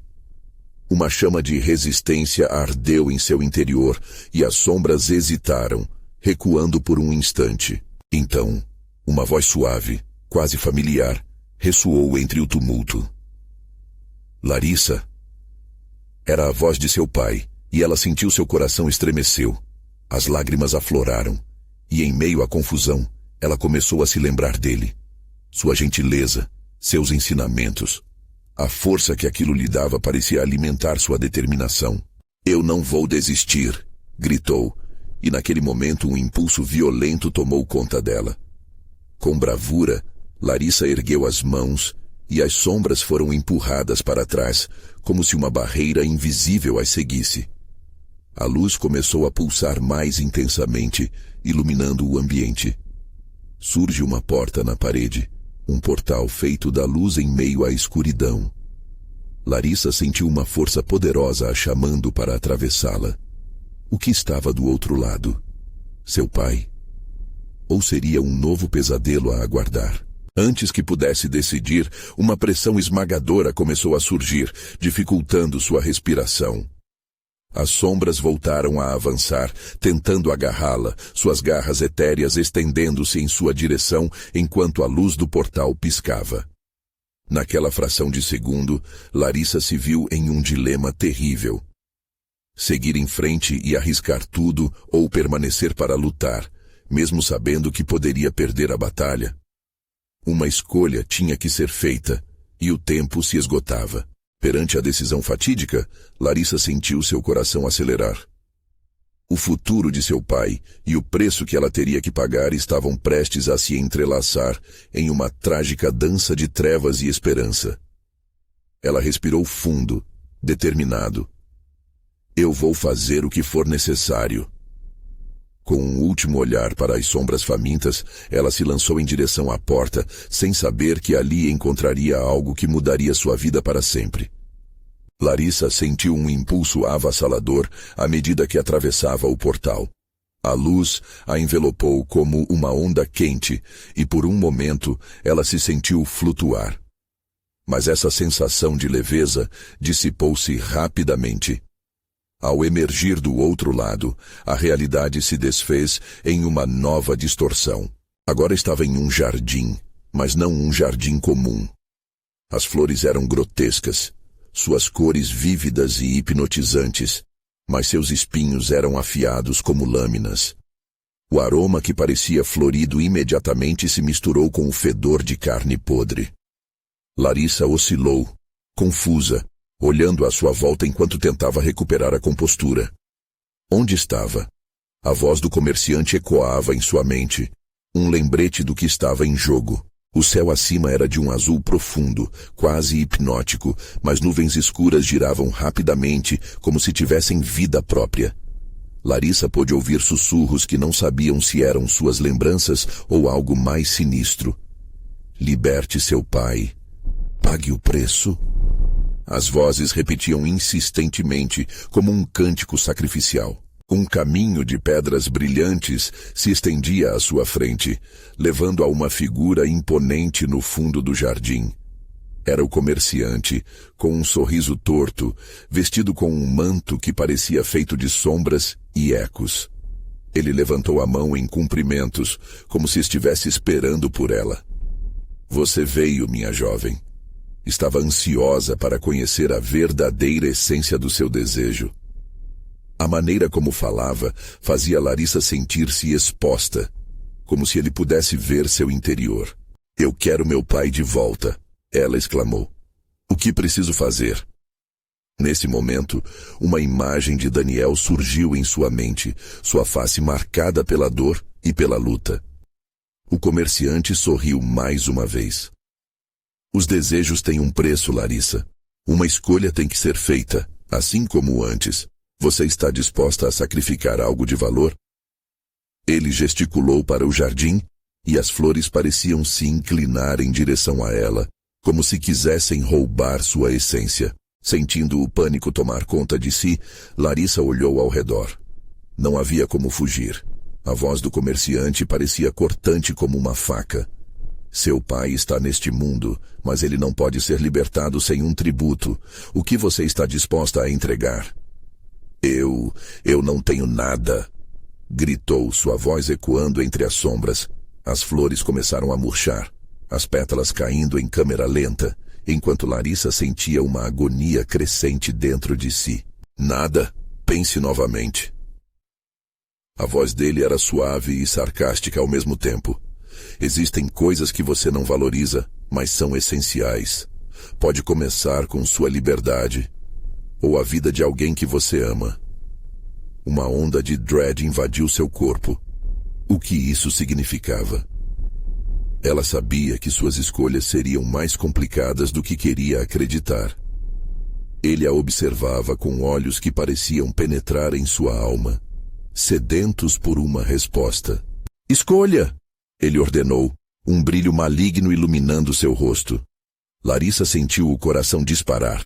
Uma chama de resistência ardeu em seu interior e as sombras hesitaram, recuando por um instante. Então, uma voz suave, quase familiar, ressoou entre o tumulto. "Larissa." Era a voz de seu pai, e ela sentiu seu coração estremeceu. As lágrimas afloraram, e em meio à confusão, ela começou a se lembrar dele. Sua gentileza, seus ensinamentos. A força que aquilo lhe dava parecia alimentar sua determinação. "Eu não vou desistir", gritou, e naquele momento um impulso violento tomou conta dela. Com bravura, Larissa ergueu as mãos e as sombras foram empurradas para trás, como se uma barreira invisível as seguisse. A luz começou a pulsar mais intensamente, iluminando o ambiente. Surge uma porta na parede, um portal feito da luz em meio à escuridão. Larissa sentiu uma força poderosa a chamando para atravessá-la. O que estava do outro lado? Seu pai? Ou seria um novo pesadelo a aguardar? Antes que pudesse decidir, uma pressão esmagadora começou a surgir, dificultando sua respiração. As sombras voltaram a avançar, tentando agarrá-la, suas garras etéreas estendendo-se em sua direção enquanto a luz do portal piscava. Naquela fração de segundo, Larissa se viu em um dilema terrível. Seguir em frente e arriscar tudo ou permanecer para lutar, mesmo sabendo que poderia perder a batalha. Uma escolha tinha que ser feita, e o tempo se esgotava. Perante a decisão fatídica, Larissa sentiu seu coração acelerar. O futuro de seu pai e o preço que ela teria que pagar estavam prestes a se entrelaçar em uma trágica dança de trevas e esperança. Ela respirou fundo, determinado. "Eu vou fazer o que for necessário." Com um último olhar para as sombras famintas, ela se lançou em direção à porta, sem saber que ali encontraria algo que mudaria sua vida para sempre. Larissa sentiu um impulso avassalador à medida que atravessava o portal. A luz a envelopou como uma onda quente e por um momento ela se sentiu flutuar. Mas essa sensação de leveza dissipou-se rapidamente. Ao emergir do outro lado, a realidade se desfez em uma nova distorção. Agora estava em um jardim, mas não um jardim comum. As flores eram grotescas, suas cores vívidas e hipnotizantes, mas seus espinhos eram afiados como lâminas. O aroma que parecia florido imediatamente se misturou com o fedor de carne podre. Larissa oscilou, confusa, olhando à sua volta enquanto tentava recuperar a compostura. Onde estava? A voz do comerciante ecoava em sua mente, um lembrete do que estava em jogo. O céu acima era de um azul profundo, quase hipnótico, mas nuvens escuras giravam rapidamente, como se tivessem vida própria. Larissa pôde ouvir sussurros que não sabiam se eram suas lembranças ou algo mais sinistro. "Liberte seu pai. Pague o preço." As vozes repetiam insistentemente, como um cântico sacrificial. Um caminho de pedras brilhantes se estendia à sua frente, levando a uma figura imponente no fundo do jardim. Era o comerciante, com um sorriso torto, vestido com um manto que parecia feito de sombras e ecos. Ele levantou a mão em cumprimentos, como se estivesse esperando por ela. "Você veio, minha jovem." Estava ansiosa para conhecer a verdadeira essência do seu desejo. A maneira como falava fazia Larissa sentir-se exposta, como se ele pudesse ver seu interior. "Eu quero meu pai de volta", ela exclamou. "O que preciso fazer?" Nesse momento, uma imagem de Daniel surgiu em sua mente, sua face marcada pela dor e pela luta. O comerciante sorriu mais uma vez. Os desejos têm um preço, Larissa. Uma escolha tem que ser feita, assim como antes. Você está disposta a sacrificar algo de valor? Ele gesticulou para o jardim, e as flores pareciam se inclinar em direção a ela, como se quisessem roubar sua essência. Sentindo o pânico tomar conta de si, Larissa olhou ao redor. Não havia como fugir. A voz do comerciante parecia cortante como uma faca. Seu pai está neste mundo, mas ele não pode ser libertado sem um tributo. O que você está disposta a entregar? Eu não tenho nada, gritou, sua voz ecoando entre as sombras. As flores começaram a murchar, as pétalas caindo em câmera lenta, enquanto Larissa sentia uma agonia crescente dentro de si. Nada, pense novamente. A voz dele era suave e sarcástica ao mesmo tempo. Existem coisas que você não valoriza, mas são essenciais. Pode começar com sua liberdade, ou a vida de alguém que você ama. Uma onda de dread invadiu seu corpo. O que isso significava? Ela sabia que suas escolhas seriam mais complicadas do que queria acreditar. Ele a observava com olhos que pareciam penetrar em sua alma, sedentos por uma resposta. Escolha! Ele ordenou, um brilho maligno iluminando seu rosto. Larissa sentiu o coração disparar.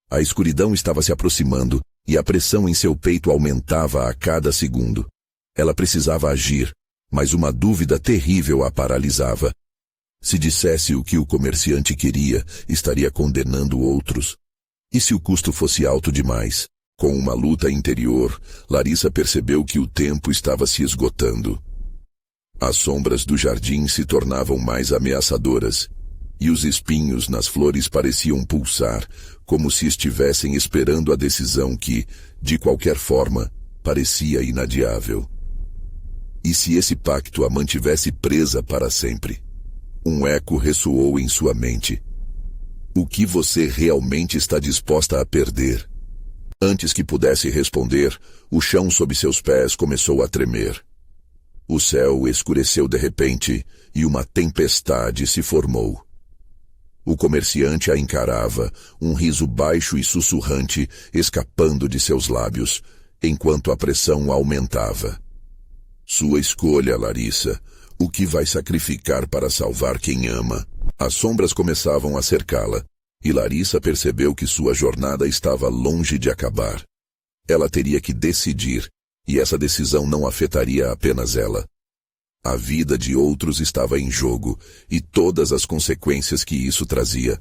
A escuridão estava se aproximando e a pressão em seu peito aumentava a cada segundo. Ela precisava agir, mas uma dúvida terrível a paralisava. Se dissesse o que o comerciante queria, estaria condenando outros. E se o custo fosse alto demais? Com uma luta interior, Larissa percebeu que o tempo estava se esgotando. As sombras do jardim se tornavam mais ameaçadoras, e os espinhos nas flores pareciam pulsar, como se estivessem esperando a decisão que, de qualquer forma, parecia inadiável. E se esse pacto a mantivesse presa para sempre? Um eco ressoou em sua mente. O que você realmente está disposta a perder? Antes que pudesse responder, o chão sob seus pés começou a tremer. O céu escureceu de repente e uma tempestade se formou. O comerciante a encarava, um riso baixo e sussurrante escapando de seus lábios, enquanto a pressão aumentava. Sua escolha, Larissa. O que vai sacrificar para salvar quem ama? As sombras começavam a cercá-la, e Larissa percebeu que sua jornada estava longe de acabar. Ela teria que decidir, e essa decisão não afetaria apenas ela. A vida de outros estava em jogo, e todas as consequências que isso trazia.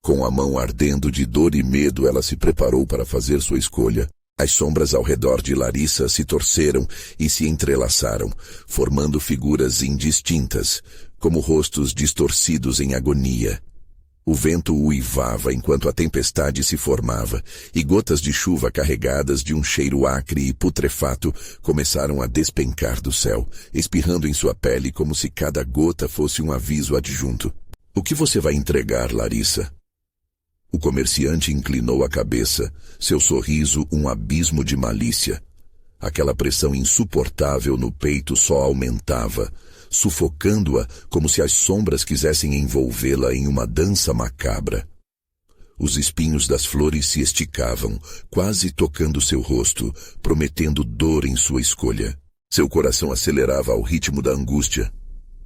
Com a mão ardendo de dor e medo, ela se preparou para fazer sua escolha. As sombras ao redor de Larissa se torceram e se entrelaçaram, formando figuras indistintas, como rostos distorcidos em agonia. O vento uivava enquanto a tempestade se formava, e gotas de chuva carregadas de um cheiro acre e putrefato começaram a despencar do céu, espirrando em sua pele como se cada gota fosse um aviso adjunto. O que você vai entregar, Larissa? O comerciante inclinou a cabeça, seu sorriso um abismo de malícia. Aquela pressão insuportável no peito só aumentava, sufocando-a como se as sombras quisessem envolvê-la em uma dança macabra. Os espinhos das flores se esticavam, quase tocando seu rosto, prometendo dor em sua escolha. Seu coração acelerava ao ritmo da angústia.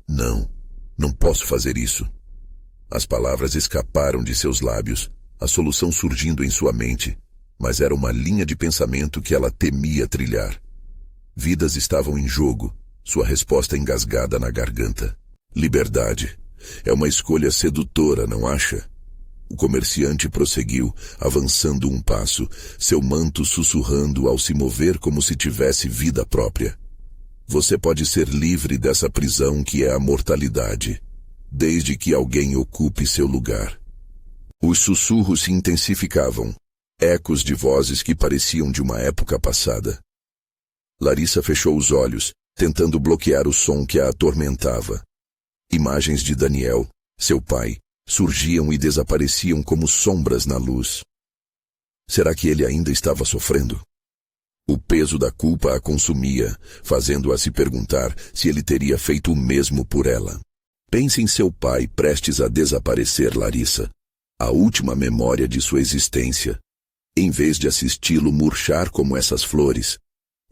Não posso fazer isso. As palavras escaparam de seus lábios, a solução surgindo em sua mente, mas era uma linha de pensamento que ela temia trilhar. Vidas estavam em jogo, sua resposta engasgada na garganta. Liberdade. É uma escolha sedutora, não acha? O comerciante prosseguiu, avançando um passo, seu manto sussurrando ao se mover como se tivesse vida própria. Você pode ser livre dessa prisão que é a mortalidade, desde que alguém ocupe seu lugar. Os sussurros se intensificavam, ecos de vozes que pareciam de uma época passada. Larissa fechou os olhos, tentando bloquear o som que a atormentava. Imagens de Daniel, seu pai, surgiam e desapareciam como sombras na luz. Será que ele ainda estava sofrendo? O peso da culpa a consumia, fazendo-a se perguntar se ele teria feito o mesmo por ela. Pense em seu pai prestes a desaparecer, Larissa. A última memória de sua existência. Em vez de assisti-lo murchar como essas flores,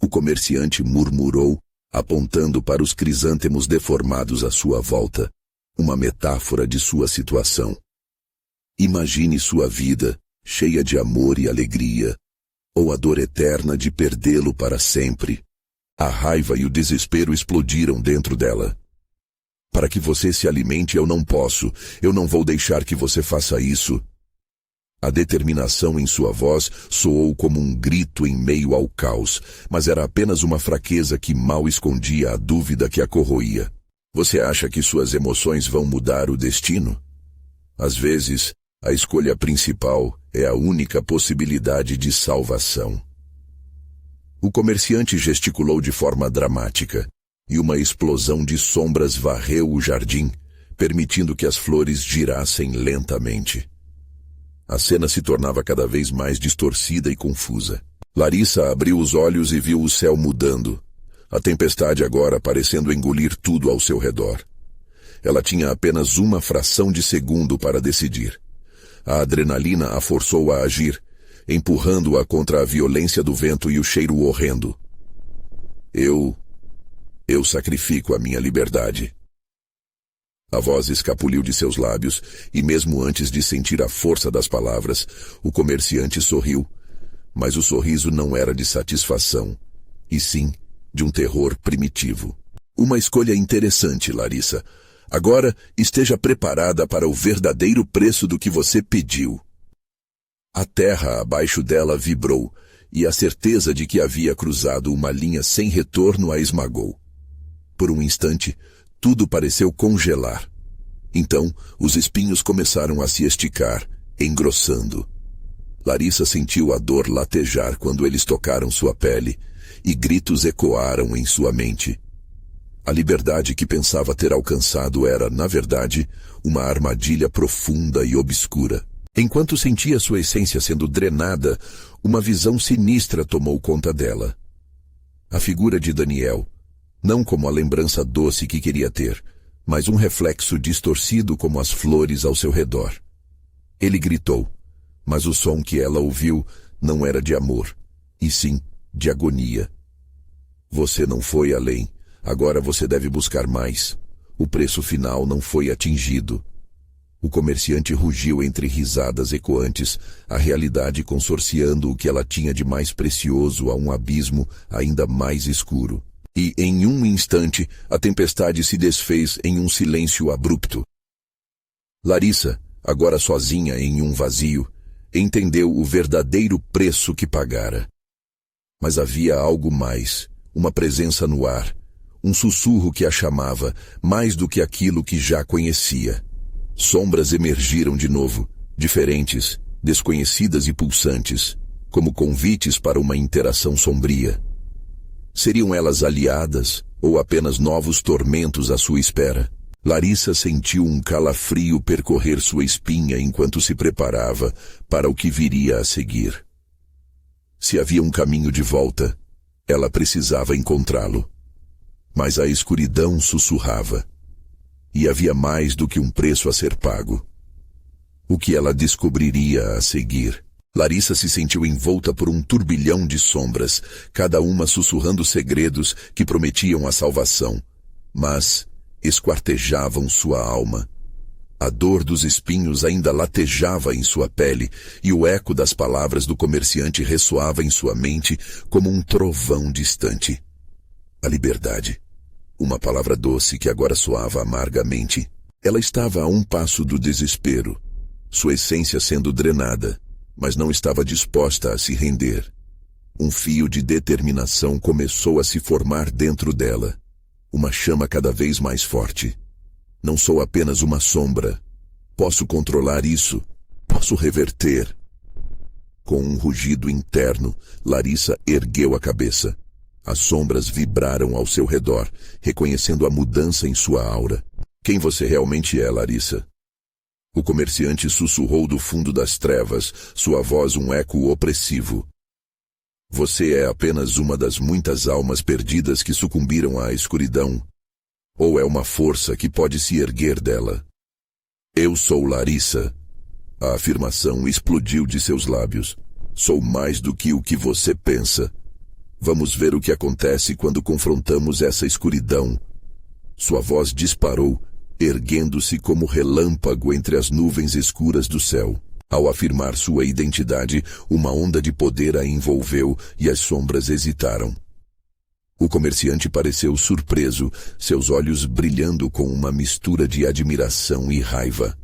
o comerciante murmurou, apontando para os crisântemos deformados à sua volta, uma metáfora de sua situação. Imagine sua vida, cheia de amor e alegria, ou a dor eterna de perdê-lo para sempre. A raiva e o desespero explodiram dentro dela. Para que você se alimente, eu não posso. Eu não vou deixar que você faça isso. A determinação em sua voz soou como um grito em meio ao caos, mas era apenas uma fraqueza que mal escondia a dúvida que a corroía. Você acha que suas emoções vão mudar o destino? Às vezes, a escolha principal é a única possibilidade de salvação. O comerciante gesticulou de forma dramática, e uma explosão de sombras varreu o jardim, permitindo que as flores girassem lentamente. A cena se tornava cada vez mais distorcida e confusa. Larissa abriu os olhos e viu o céu mudando, a tempestade agora parecendo engolir tudo ao seu redor. Ela tinha apenas uma fração de segundo para decidir. A adrenalina a forçou a agir, empurrando-a contra a violência do vento e o cheiro horrendo. Eu sacrifico a minha liberdade. A voz escapuliu de seus lábios, e mesmo antes de sentir a força das palavras, o comerciante sorriu, mas o sorriso não era de satisfação, e sim de um terror primitivo. Uma escolha interessante, Larissa. Agora esteja preparada para o verdadeiro preço do que você pediu. A terra abaixo dela vibrou, e a certeza de que havia cruzado uma linha sem retorno a esmagou. Por um instante, tudo pareceu congelar. Então, os espinhos começaram a se esticar, engrossando. Larissa sentiu a dor latejar quando eles tocaram sua pele, e gritos ecoaram em sua mente. A liberdade que pensava ter alcançado era, na verdade, uma armadilha profunda e obscura. Enquanto sentia sua essência sendo drenada, uma visão sinistra tomou conta dela. A figura de Daniel, não como a lembrança doce que queria ter, mas um reflexo distorcido como as flores ao seu redor. Ele gritou, mas o som que ela ouviu não era de amor, e sim de agonia. Você não foi além, agora você deve buscar mais. O preço final não foi atingido. O comerciante rugiu entre risadas ecoantes, a realidade consorciando o que ela tinha de mais precioso a um abismo ainda mais escuro. E, em um instante, a tempestade se desfez em um silêncio abrupto. Larissa, agora sozinha em um vazio, entendeu o verdadeiro preço que pagara. Mas havia algo mais, uma presença no ar, um sussurro que a chamava, mais do que aquilo que já conhecia. Sombras emergiram de novo, diferentes, desconhecidas e pulsantes, como convites para uma interação sombria. Seriam elas aliadas ou apenas novos tormentos à sua espera? Larissa sentiu um calafrio percorrer sua espinha enquanto se preparava para o que viria a seguir. Se havia um caminho de volta, ela precisava encontrá-lo. Mas a escuridão sussurrava. E havia mais do que um preço a ser pago. O que ela descobriria a seguir? Larissa se sentiu envolta por um turbilhão de sombras, cada uma sussurrando segredos que prometiam a salvação, mas esquartejavam sua alma. A dor dos espinhos ainda latejava em sua pele, e o eco das palavras do comerciante ressoava em sua mente como um trovão distante. A liberdade. Uma palavra doce que agora soava amargamente. Ela estava a um passo do desespero, sua essência sendo drenada, mas não estava disposta a se render. Um fio de determinação começou a se formar dentro dela, uma chama cada vez mais forte. Não sou apenas uma sombra. Posso controlar isso. Posso reverter. Com um rugido interno, Larissa ergueu a cabeça. As sombras vibraram ao seu redor, reconhecendo a mudança em sua aura. Quem você realmente é, Larissa? O comerciante sussurrou do fundo das trevas, sua voz um eco opressivo. Você é apenas uma das muitas almas perdidas que sucumbiram à escuridão, ou é uma força que pode se erguer dela? Eu sou Larissa. A afirmação explodiu de seus lábios. Sou mais do que o que você pensa. Vamos ver o que acontece quando confrontamos essa escuridão. Sua voz disparou, erguendo-se como relâmpago entre as nuvens escuras do céu. Ao afirmar sua identidade, uma onda de poder a envolveu e as sombras hesitaram. O comerciante pareceu surpreso, seus olhos brilhando com uma mistura de admiração e raiva.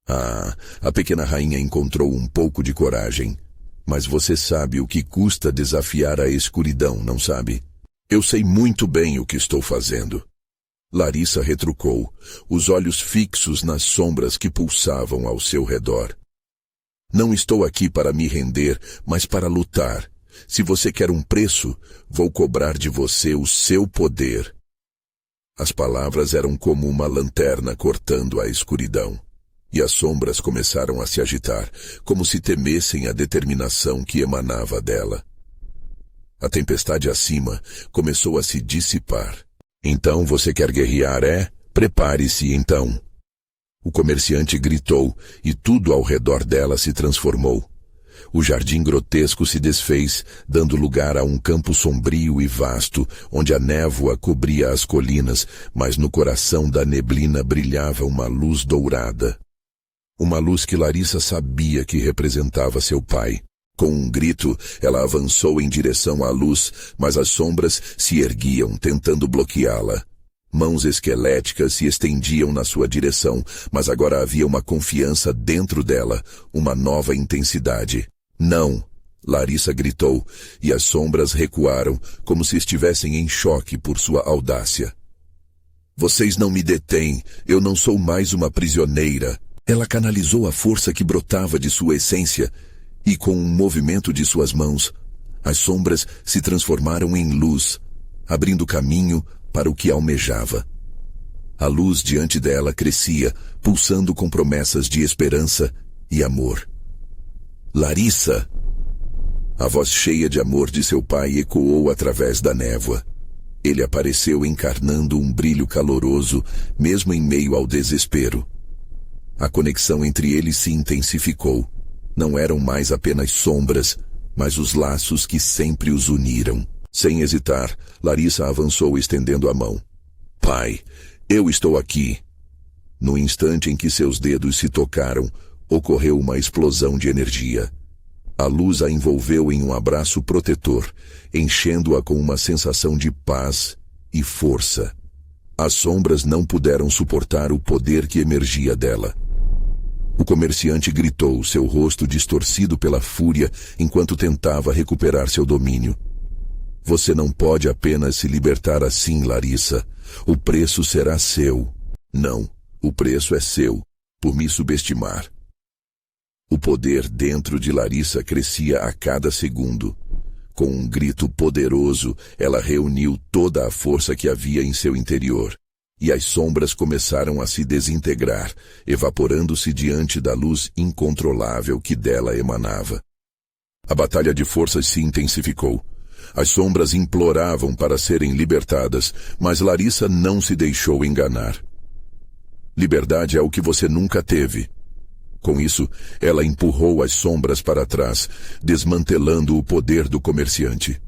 A pequena rainha encontrou um pouco de coragem. Mas você sabe o que custa desafiar a escuridão, não sabe? Eu sei muito bem o que estou fazendo. Larissa retrucou, os olhos fixos nas sombras que pulsavam ao seu redor. Não estou aqui para me render, mas para lutar. Se você quer um preço, vou cobrar de você o seu poder. As palavras eram como uma lanterna cortando a escuridão. E as sombras começaram a se agitar, como se temessem a determinação que emanava dela. A tempestade acima começou a se dissipar. Então você quer guerrear, é? Prepare-se, então. O comerciante gritou, e tudo ao redor dela se transformou. O jardim grotesco se desfez, dando lugar a um campo sombrio e vasto, onde a névoa cobria as colinas, mas no coração da neblina brilhava uma luz dourada. Uma luz que Larissa sabia que representava seu pai. Com um grito, ela avançou em direção à luz, mas as sombras se erguiam, tentando bloqueá-la. Mãos esqueléticas se estendiam na sua direção, mas agora havia uma confiança dentro dela, uma nova intensidade. Não! Larissa gritou, e as sombras recuaram, como se estivessem em choque por sua audácia. Vocês não me detêm, eu não sou mais uma prisioneira. Ela canalizou a força que brotava de sua essência, e com um movimento de suas mãos, as sombras se transformaram em luz, abrindo caminho para o que almejava. A luz diante dela crescia, pulsando com promessas de esperança e amor. Larissa! A voz cheia de amor de seu pai ecoou através da névoa. Ele apareceu encarnando um brilho caloroso, mesmo em meio ao desespero. A conexão entre eles se intensificou. Não eram mais apenas sombras, mas os laços que sempre os uniram. Sem hesitar, Larissa avançou estendendo a mão. Pai, eu estou aqui. No instante em que seus dedos se tocaram, ocorreu uma explosão de energia. A luz a envolveu em um abraço protetor, enchendo-a com uma sensação de paz e força. As sombras não puderam suportar o poder que emergia dela. O comerciante gritou, seu rosto distorcido pela fúria, enquanto tentava recuperar seu domínio. Você não pode apenas se libertar assim, Larissa. O preço será seu. Não, o preço é seu, por me subestimar. O poder dentro de Larissa crescia a cada segundo. Com um grito poderoso, ela reuniu toda a força que havia em seu interior. E as sombras começaram a se desintegrar, evaporando-se diante da luz incontrolável que dela emanava. A batalha de forças se intensificou. As sombras imploravam para serem libertadas, mas Larissa não se deixou enganar. Liberdade é o que você nunca teve. Com isso, ela empurrou as sombras para trás, desmantelando o poder do comerciante.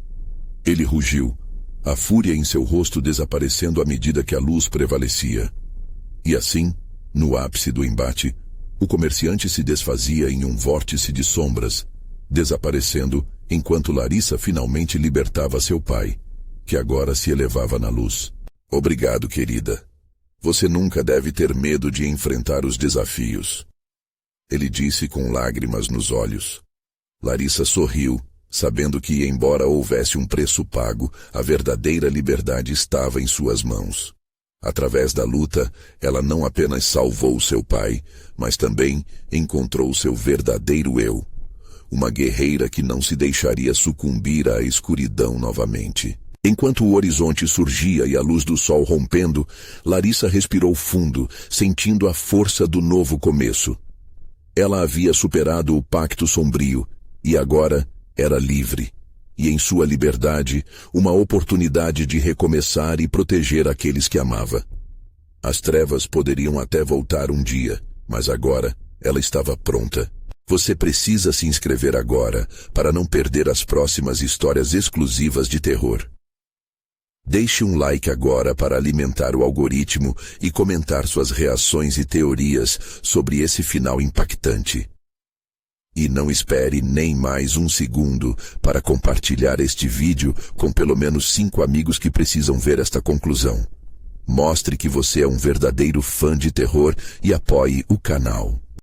Ele rugiu, a fúria em seu rosto desaparecendo à medida que a luz prevalecia. E assim, no ápice do embate, o comerciante se desfazia em um vórtice de sombras, desaparecendo enquanto Larissa finalmente libertava seu pai, que agora se elevava na luz. Obrigado, querida. Você nunca deve ter medo de enfrentar os desafios. Ele disse com lágrimas nos olhos. Larissa sorriu, sabendo que, embora houvesse um preço pago, a verdadeira liberdade estava em suas mãos. Através da luta, ela não apenas salvou seu pai, mas também encontrou seu verdadeiro eu. Uma guerreira que não se deixaria sucumbir à escuridão novamente. Enquanto o horizonte surgia e a luz do sol rompendo, Larissa respirou fundo, sentindo a força do novo começo. Ela havia superado o pacto sombrio, e agora era livre, e em sua liberdade, uma oportunidade de recomeçar e proteger aqueles que amava. As trevas poderiam até voltar um dia, mas agora ela estava pronta. Você precisa se inscrever agora para não perder as próximas histórias exclusivas de terror. Deixe um like agora para alimentar o algoritmo e comentar suas reações e teorias sobre esse final impactante. E não espere nem mais um segundo para compartilhar este vídeo com pelo menos 5 amigos que precisam ver esta conclusão. Mostre que você é um verdadeiro fã de terror e apoie o canal.